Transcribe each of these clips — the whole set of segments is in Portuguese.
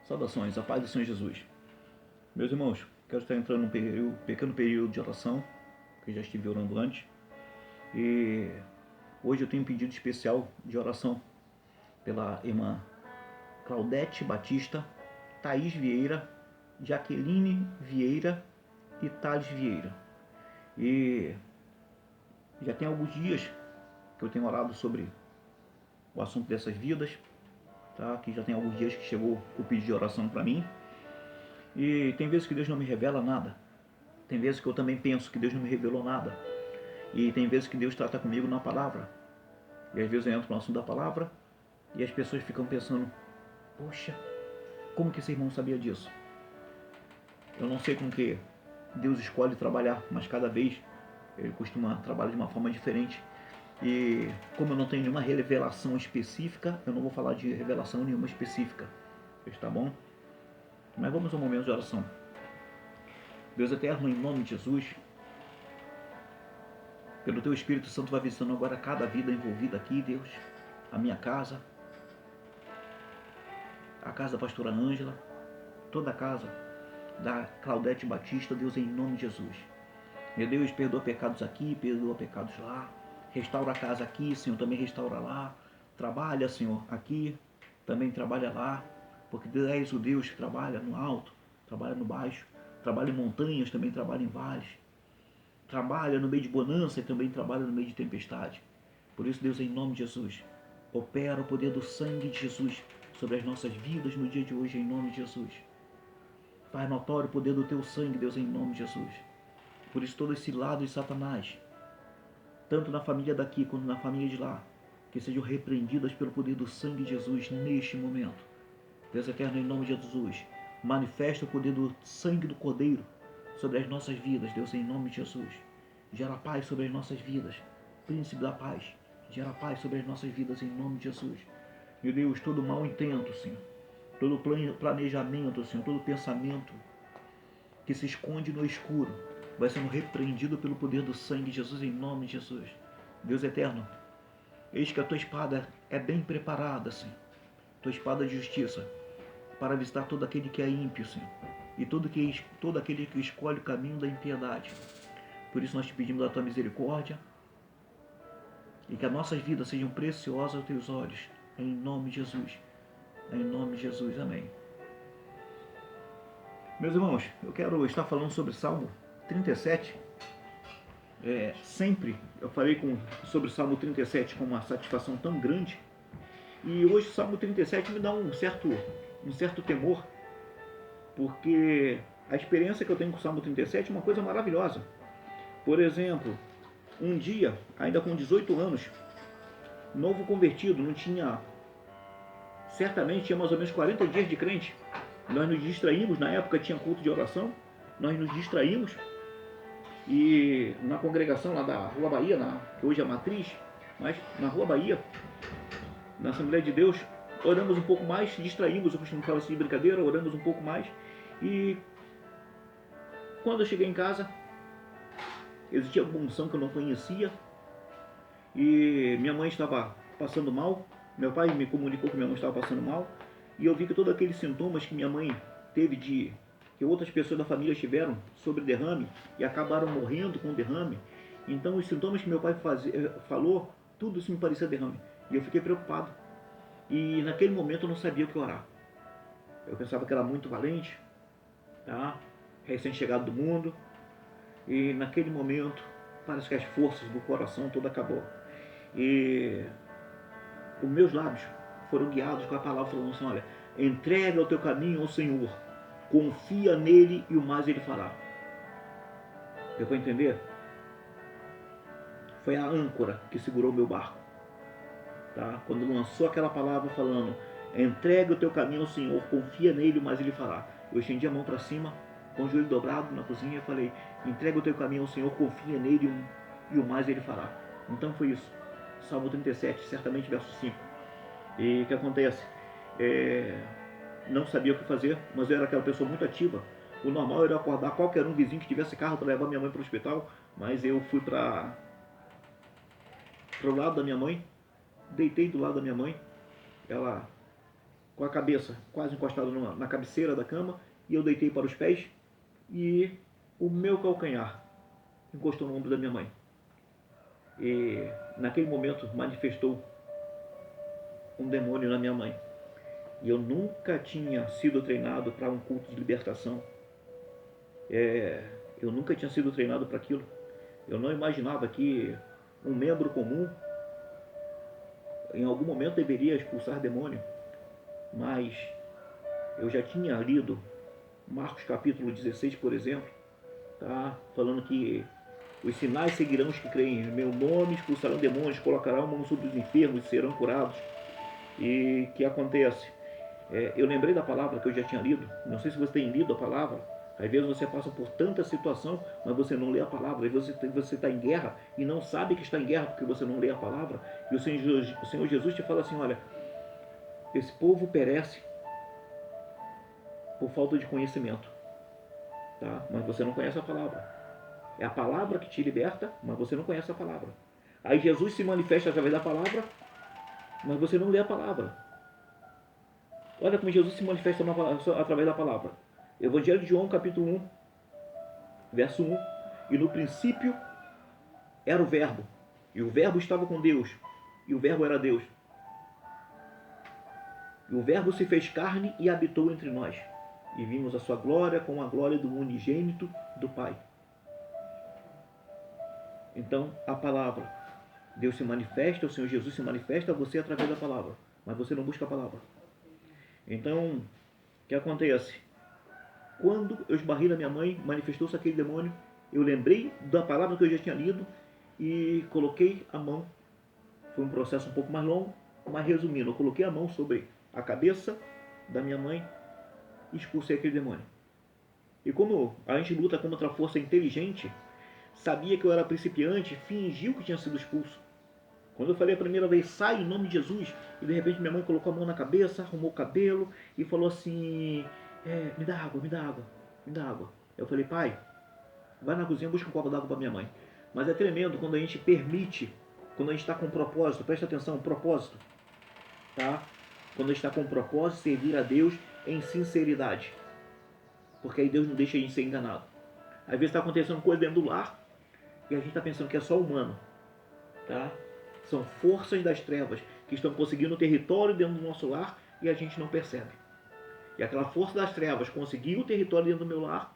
Saudações, a paz do Senhor Jesus. Meus irmãos, quero estar entrando num pequeno período de oração, que já estive orando antes. E hoje eu tenho um pedido especial de oração pela irmã Claudete Batista, Thaís Vieira, Jaqueline Vieira e Thales Vieira. E já tem alguns dias que eu tenho orado sobre o assunto dessas vidas, tá? Que já tem alguns dias que chegou o pedido de oração para mim. E tem vezes que Deus não me revela nada. Tem vezes que eu também penso que Deus não me revelou nada. E tem vezes que Deus trata comigo na palavra. E às vezes eu entro no assunto da palavra e as pessoas ficam pensando: poxa, como que esse irmão sabia disso? Eu não sei com que Deus escolhe trabalhar, mas cada vez ele costuma trabalhar de uma forma diferente. E como eu não tenho nenhuma revelação específica, eu não vou falar de revelação nenhuma específica. Está bom? Mas vamos ao momento de oração. Deus eterno, em nome de Jesus, pelo Teu Espírito Santo, vai visitando agora cada vida envolvida aqui, Deus. A minha casa, a casa da pastora Ângela, toda a casa da Claudete Batista, Deus, em nome de Jesus. Meu Deus, perdoa pecados aqui, perdoa pecados lá. Restaura a casa aqui, Senhor, também restaura lá. Trabalha, Senhor, aqui, também trabalha lá. Porque Tu és o Deus que trabalha no alto, trabalha no baixo, trabalha em montanhas, também trabalha em vales. Trabalha no meio de bonança e também trabalha no meio de tempestade. Por isso, Deus, em nome de Jesus, opera o poder do sangue de Jesus sobre as nossas vidas no dia de hoje, em nome de Jesus. Faz notório o poder do Teu sangue, Deus, em nome de Jesus. Por isso, todo esse lado de Satanás, tanto na família daqui quanto na família de lá, que sejam repreendidas pelo poder do sangue de Jesus neste momento. Deus eterno, em nome de Jesus, manifesta o poder do sangue do Cordeiro sobre as nossas vidas, Deus, em nome de Jesus. Gera paz sobre as nossas vidas. Príncipe da paz, gera paz sobre as nossas vidas, em nome de Jesus. Meu Deus, todo mal intento, Senhor, todo planejamento, Senhor, todo pensamento que se esconde no escuro, vai sendo repreendido pelo poder do sangue de Jesus, em nome de Jesus. Deus eterno, eis que a Tua espada é bem preparada, Senhor, Tua espada de justiça, para visitar todo aquele que é ímpio, Senhor, e todo aquele que escolhe o caminho da impiedade. Por isso nós te pedimos a Tua misericórdia e que as nossas vidas sejam preciosas aos Teus olhos, em nome de Jesus. Em nome de Jesus, amém. Meus irmãos, eu quero estar falando sobre Salmo 37. Sempre eu falei sobre o Salmo 37 com uma satisfação tão grande. E hoje o Salmo 37 me dá um certo temor, porque a experiência que eu tenho com o Salmo 37 é uma coisa maravilhosa. Por exemplo, um dia, ainda com 18 anos, novo convertido, certamente tinha mais ou menos 40 dias de crente. Nós nos distraímos, na época tinha culto de oração, nós nos distraímos e na congregação lá da Rua Bahia, que hoje é a Matriz, mas na Rua Bahia, na Assembleia de Deus, oramos um pouco mais, distraímos, eu costumo falar assim de brincadeira, oramos um pouco mais. E quando eu cheguei em casa, existia alguma unção que eu não conhecia e minha mãe estava passando mal. Meu pai me comunicou que minha mãe estava passando mal e eu vi que todos aqueles sintomas que minha mãe teve que outras pessoas da família tiveram sobre derrame e acabaram morrendo com derrame. Então os sintomas que meu pai falou, tudo isso me parecia derrame. E eu fiquei preocupado. E naquele momento eu não sabia o que orar. Eu pensava que era muito valente, tá? Recém-chegado do mundo. E naquele momento parece que as forças do coração todo acabou. E os meus lábios foram guiados com a palavra falando assim: olha, entrega o teu caminho ao Senhor, confia nele e o mais ele fará. Deu para entender? Foi a âncora que segurou o meu barco, tá? Quando lançou aquela palavra falando: entrega o teu caminho ao Senhor, confia nele e o mais ele fará. Eu estendi a mão para cima, com o joelho dobrado na cozinha, e falei: entrega o teu caminho ao Senhor, confia nele e o mais ele fará. Então foi isso. Salmo 37, certamente verso 5. E o que acontece? Não sabia o que fazer, mas eu era aquela pessoa muito ativa. O normal era acordar qualquer vizinho que tivesse carro para levar minha mãe para o hospital, mas eu fui para o lado da minha mãe, deitei do lado da minha mãe, ela com a cabeça quase encostada na cabeceira da cama, e eu deitei para os pés, e o meu calcanhar encostou no ombro da minha mãe. E naquele momento manifestou um demônio na minha mãe. E eu nunca tinha sido treinado para um culto de libertação. Eu nunca tinha sido treinado para aquilo. Eu não imaginava que um membro comum em algum momento deveria expulsar demônio. Mas eu já tinha lido Marcos capítulo 16, por exemplo, tá? Falando que os sinais seguirão os que creem em meu nome, expulsarão demônios, colocarão a mão sobre os enfermos e serão curados. E que acontece? Eu lembrei da palavra que eu já tinha lido. Não sei se você tem lido a palavra. Às vezes você passa por tanta situação, mas você não lê a palavra. Às vezes você está em guerra e não sabe que está em guerra porque você não lê a palavra. E o Senhor Jesus te fala assim: olha, esse povo perece por falta de conhecimento, tá? Mas você não conhece a palavra. É a palavra que te liberta, mas você não conhece a palavra. Aí Jesus se manifesta através da palavra, mas você não lê a palavra. Olha como Jesus se manifesta através da palavra. Evangelho de João, capítulo 1, verso 1. E no princípio era o Verbo, e o Verbo estava com Deus, e o Verbo era Deus. E o Verbo se fez carne e habitou entre nós, e vimos a sua glória como a glória do unigênito do Pai. Então, a palavra, Deus se manifesta, o Senhor Jesus se manifesta a você através da palavra, mas você não busca a palavra. Então, o que acontece? Quando eu esbarrei na minha mãe, manifestou-se aquele demônio, eu lembrei da palavra que eu já tinha lido e coloquei a mão. Foi um processo um pouco mais longo, mas resumindo, eu coloquei a mão sobre a cabeça da minha mãe e expulsei aquele demônio. E como a gente luta contra a força inteligente, sabia que eu era principiante, fingiu que tinha sido expulso. Quando eu falei a primeira vez, sai em nome de Jesus, e de repente minha mãe colocou a mão na cabeça, arrumou o cabelo e falou assim: me dá água, me dá água, me dá água. Eu falei: pai, vai na cozinha, busca um copo d'água para minha mãe. Mas é tremendo quando a gente permite, quando a gente está com um propósito, presta atenção, propósito, tá? Quando a gente está com um propósito, servir a Deus em sinceridade, porque aí Deus não deixa a gente ser enganado. Às vezes está acontecendo coisa dentro do lar e a gente está pensando que é só humano, tá? São forças das trevas que estão conseguindo território dentro do nosso lar e a gente não percebe. E aquela força das trevas conseguiu o território dentro do meu lar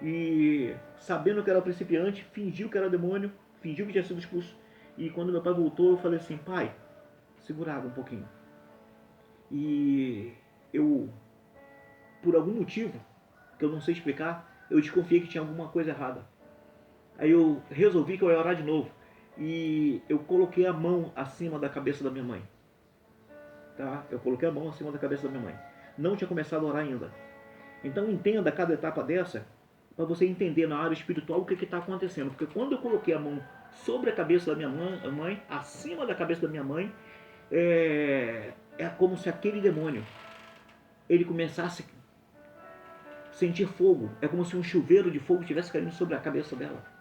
e, sabendo que era principiante, fingiu que era demônio, fingiu que tinha sido expulso. E quando meu pai voltou, eu falei assim: pai, segura a água um pouquinho. E eu, por algum motivo que eu não sei explicar, eu desconfiei que tinha alguma coisa errada. Aí eu resolvi que eu ia orar de novo. E eu coloquei a mão acima da cabeça da minha mãe. Tá? Eu coloquei a mão acima da cabeça da minha mãe. Não tinha começado a orar ainda. Então entenda cada etapa dessa para você entender na área espiritual o que está acontecendo. Porque quando eu coloquei a mão sobre a cabeça da minha mãe, acima da cabeça da minha mãe, é como se aquele demônio ele começasse a sentir fogo. É como se um chuveiro de fogo estivesse caindo sobre a cabeça dela.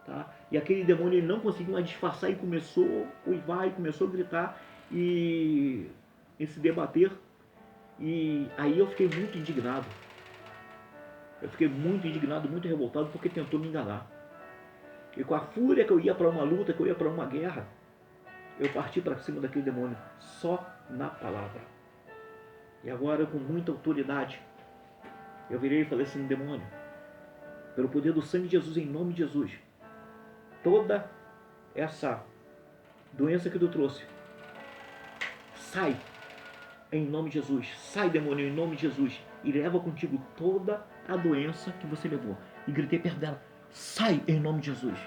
Tá? E aquele demônio ele não conseguiu mais disfarçar e começou a uivar, e começou a gritar e se debater. E aí eu fiquei muito indignado. Eu fiquei muito indignado, muito revoltado, porque tentou me enganar. E com a fúria que eu ia para uma luta, que eu ia para uma guerra, eu parti para cima daquele demônio, só na palavra. E agora, com muita autoridade, eu virei e falei assim: demônio, pelo poder do sangue de Jesus, em nome de Jesus, toda essa doença que tu trouxe, sai em nome de Jesus. Sai, demônio, em nome de Jesus, e leva contigo toda a doença que você levou. E gritei perto dela: sai em nome de Jesus.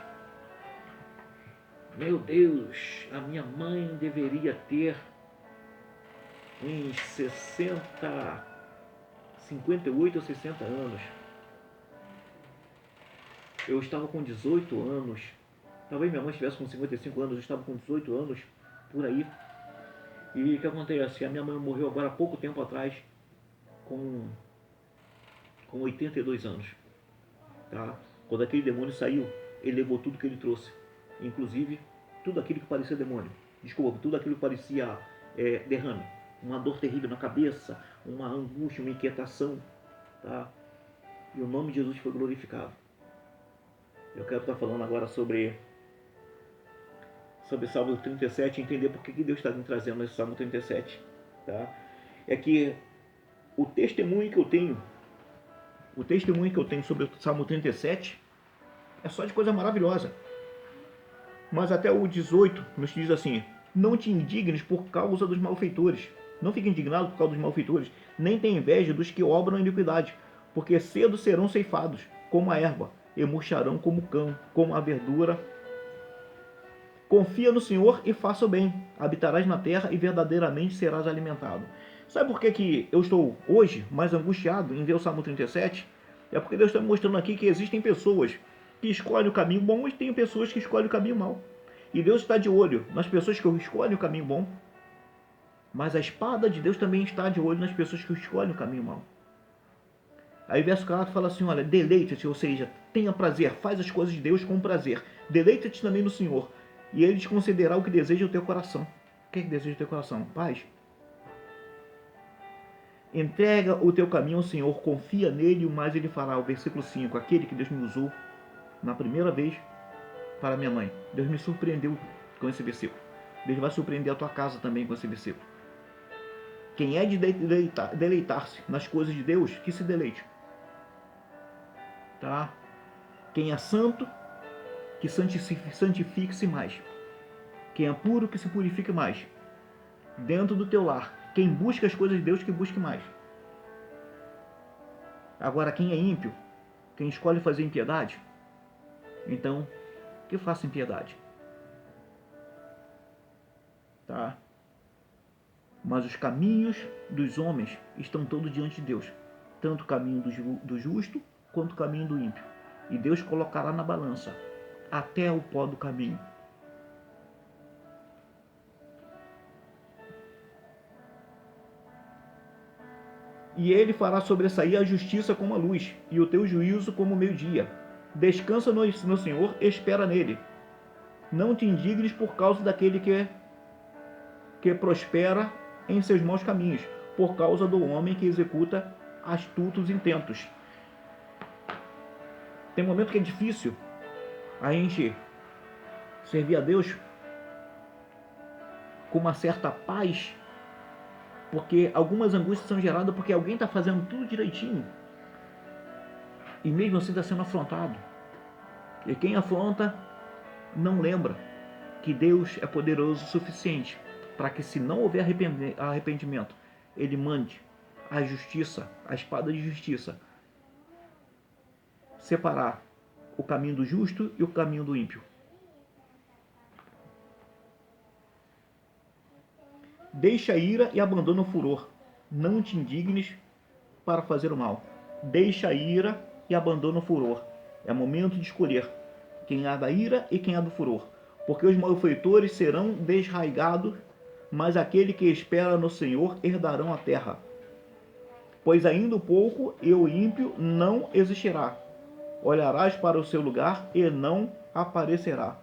Meu Deus, a minha mãe deveria ter uns 58 ou 60 anos. Eu estava com 18 anos. Talvez minha mãe estivesse com 55 anos, eu estava com 18 anos, por aí. E o que acontece? A minha mãe morreu agora há pouco tempo atrás, com 82 anos. Tá? Quando aquele demônio saiu, ele levou tudo que ele trouxe. Inclusive, tudo aquilo que parecia demônio. Desculpa, tudo aquilo que parecia derrame. uma dor terrível na cabeça, uma angústia, uma inquietação, tá? E o nome de Jesus foi glorificado. Eu quero estar falando agora sobre Salmo 37 e entender por que Deus está me trazendo esse Salmo 37, tá? É que o testemunho que eu tenho sobre o Salmo 37 é só de coisa maravilhosa. Mas até o 18 nos diz assim: não te indignes por causa dos malfeitores. Não fique indignado por causa dos malfeitores, nem tenha inveja dos que obram a iniquidade, porque cedo serão ceifados, como a erva, e murcharão como o cão, como a verdura. Confia no Senhor e faça o bem, habitarás na terra e verdadeiramente serás alimentado. Sabe por que eu estou hoje mais angustiado em ver o Salmo 37? É porque Deus está me mostrando aqui que existem pessoas que escolhem o caminho bom e tem pessoas que escolhem o caminho mau. E Deus está de olho nas pessoas que escolhem o caminho bom, mas a espada de Deus também está de olho nas pessoas que escolhem o caminho mau. Aí o verso 4 fala assim, olha, deleita-te, ou seja, tenha prazer, faz as coisas de Deus com prazer. Deleita-te também no Senhor, e Ele te concederá o que deseja o teu coração. O que deseja o teu coração? Paz. Entrega o teu caminho ao Senhor, confia nele, o mais Ele fará. O versículo 5, aquele que Deus me usou na primeira vez para minha mãe. Deus me surpreendeu com esse versículo. Deus vai surpreender a tua casa também com esse versículo. Quem é de deleitar-se nas coisas de Deus, que se deleite. Tá? Quem é santo, que santifique-se mais. Quem é puro, que se purifique mais. Dentro do teu lar. Quem busca as coisas de Deus, que busque mais. Agora, quem é ímpio, quem escolhe fazer impiedade, então, que faça impiedade. Tá? Mas os caminhos dos homens estão todos diante de Deus. Tanto o caminho do justo, quanto o caminho do ímpio. E Deus colocará na balança até o pó do caminho. E Ele fará sobressair a justiça como a luz, e o teu juízo como o meio-dia. Descansa no Senhor, espera nele. Não te indignes por causa daquele que prospera em seus maus caminhos, por causa do homem que executa astutos intentos. Tem um momento que é difícil a gente servir a Deus com uma certa paz, porque algumas angústias são geradas porque alguém está fazendo tudo direitinho e mesmo assim está sendo afrontado. E quem afronta não lembra que Deus é poderoso o suficiente para que, se não houver arrependimento, Ele mande a justiça, a espada de justiça, separar o caminho do justo e o caminho do ímpio. Deixa a ira e abandona o furor. Não te indignes para fazer o mal. Deixa a ira e abandona o furor. É momento de escolher quem há da ira e quem há do furor. Porque os malfeitores serão desraigados, mas aquele que espera no Senhor herdarão a terra. Pois ainda um pouco e o ímpio não existirá. Olharás para o seu lugar e não aparecerá.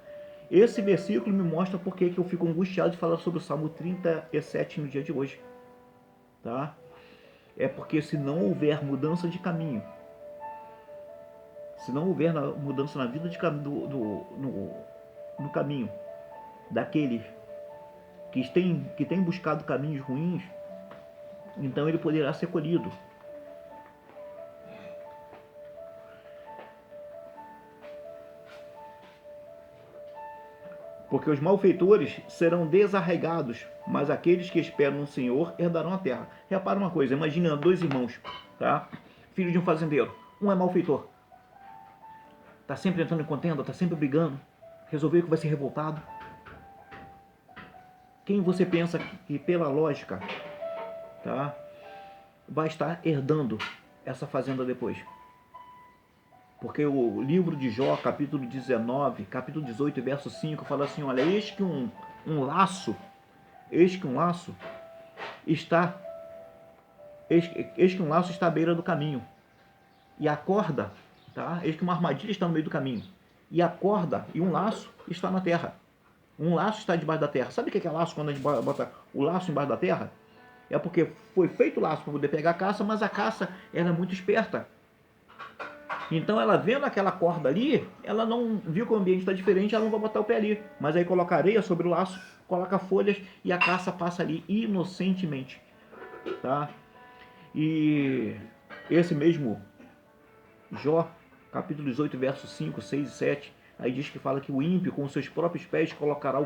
Esse versículo me mostra porque que eu fico angustiado de falar sobre o Salmo 37 no dia de hoje. Tá? É porque se não houver mudança de caminho, se não houver mudança na vida no caminho daqueles que tem buscado caminhos ruins, então ele poderá ser colhido. Porque os malfeitores serão desarraigados, mas aqueles que esperam no Senhor herdarão a terra. Repara uma coisa, imagina dois irmãos, tá? Filho de um fazendeiro. Um é malfeitor. Está sempre entrando em contenda, está sempre brigando. Resolveu que vai ser revoltado. Quem você pensa que pela lógica, tá, vai estar herdando essa fazenda depois? Porque o livro de Jó, capítulo 19, capítulo 18, verso 5, fala assim, olha, eis que um laço está à beira do caminho. E a corda, tá? Eis que uma armadilha está no meio do caminho. E a corda e um laço está na terra. Um laço está debaixo da terra. Sabe o que é laço quando a gente bota o laço embaixo da terra? É porque foi feito o laço para poder pegar a caça, mas a caça era muito esperta. Então ela vendo aquela corda ali, ela não viu que o ambiente está diferente, ela não vai botar o pé ali. Mas aí coloca areia sobre o laço, coloca folhas e a caça passa ali inocentemente. Tá? E esse mesmo Jó, capítulo 18, versos 5, 6 e 7, aí diz que fala que o ímpio com os seus próprios pés colocará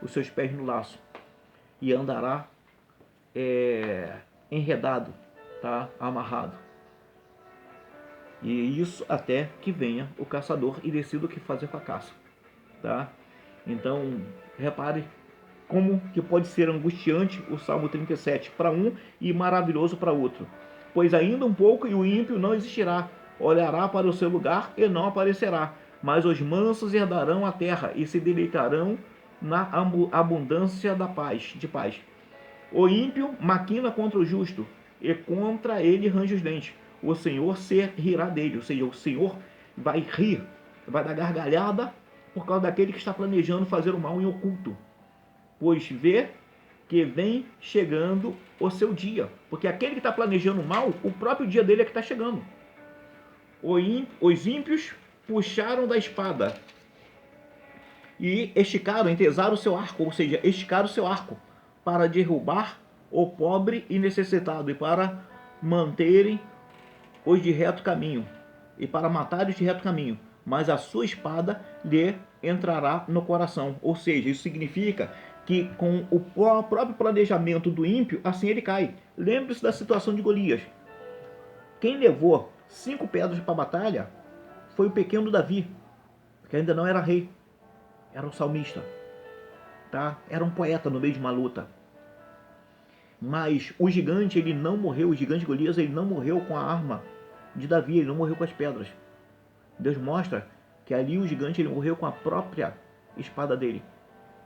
os seus pés no laço e andará enredado, tá? Amarrado. E isso até que venha o caçador e decida o que fazer com a caça. Tá? Então, repare como que pode ser angustiante o Salmo 37 para um e maravilhoso para outro. Pois ainda um pouco e o ímpio não existirá, olhará para o seu lugar e não aparecerá. Mas os mansos herdarão a terra e se deleitarão na abundância da paz, de paz. O ímpio maquina contra o justo, e contra ele range os dentes. O Senhor se rirá dele, ou seja, o Senhor vai rir, vai dar gargalhada por causa daquele que está planejando fazer o mal em oculto. Pois vê que vem chegando o seu dia. Porque aquele que está planejando o mal, o próprio dia dele é que está chegando. Os ímpios puxaram da espada e esticaram, entesaram o seu arco, ou seja, esticaram o seu arco para derrubar o pobre e necessitado e para manterem os de reto caminho e para matar os de reto caminho, mas a sua espada lhe entrará no coração. Ou seja, isso significa que com o próprio planejamento do ímpio, assim ele cai. Lembre-se da situação de Golias. Quem levou 5 pedras para a batalha foi o pequeno Davi, que ainda não era rei, era um salmista, tá? Era um poeta no meio de uma luta. Mas o gigante, ele não morreu, o gigante Golias, ele não morreu com a arma de Davi, ele não morreu com as pedras. Deus mostra que ali o gigante, ele morreu com a própria espada dele,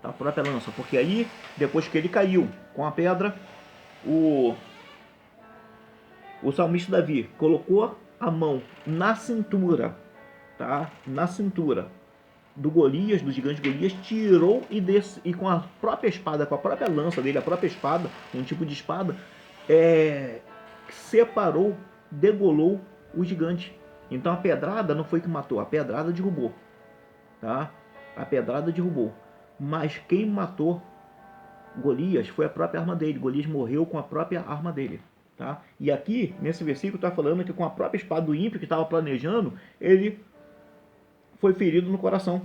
a própria lança, porque aí, depois que ele caiu com a pedra, o salmista Davi colocou a mão na cintura, tá? Na cintura do Golias, do gigante Golias, tirou e com a própria espada, com a própria lança dele, a própria espada, um tipo de espada, separou, degolou o gigante. Então a pedrada não foi que matou, a pedrada derrubou, tá? A pedrada derrubou. Mas quem matou Golias foi a própria arma dele. Golias morreu com a própria arma dele. Tá? E aqui, nesse versículo, está falando que com a própria espada do ímpio que estava planejando, ele foi ferido no coração.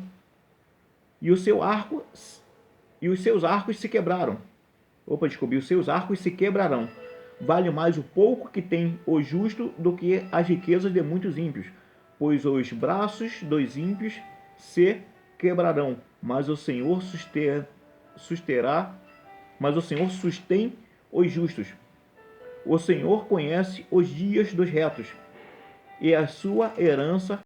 E os seus arcos se quebraram. Os seus arcos se quebrarão. Vale mais o pouco que tem o justo do que as riquezas de muitos ímpios. Pois os braços dos ímpios se quebrarão, mas o Senhor sustém os justos. O Senhor conhece os dias dos retos, e a sua herança